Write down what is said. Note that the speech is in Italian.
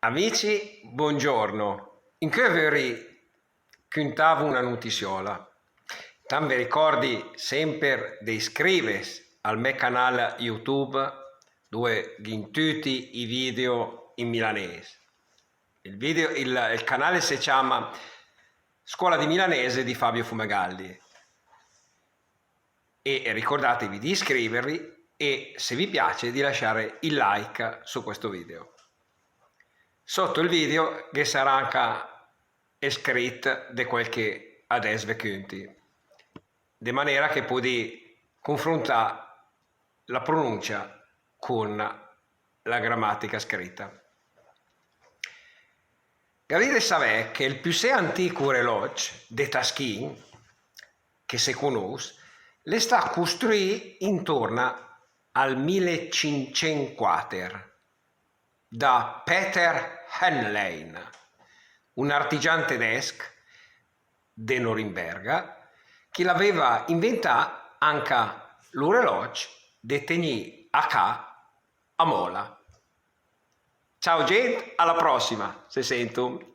Amici, buongiorno. In che veri contavo una noticiola. Tan vi ricordi sempre di iscriversi al mio canale YouTube dove ghin tutti i video in milanese. Il canale si chiama Scuola di Milanese di Fabio Fumagalli. E ricordatevi di iscrivervi e, se vi piace, di lasciare il like su questo video. Sotto il video che sarà anche scritto di quel che adesso vi conti, di maniera che potete confrontare la pronuncia con la grammatica scritta. Avete sapere che il più antico orologio di Taschin che si conosce le sta costruito intorno al 1504 da Peter Henlein, un artigiano tedesco di Norimberga che l'aveva inventato anche l'orologio di tenere a mola. Ciao gente, alla prossima, se sento.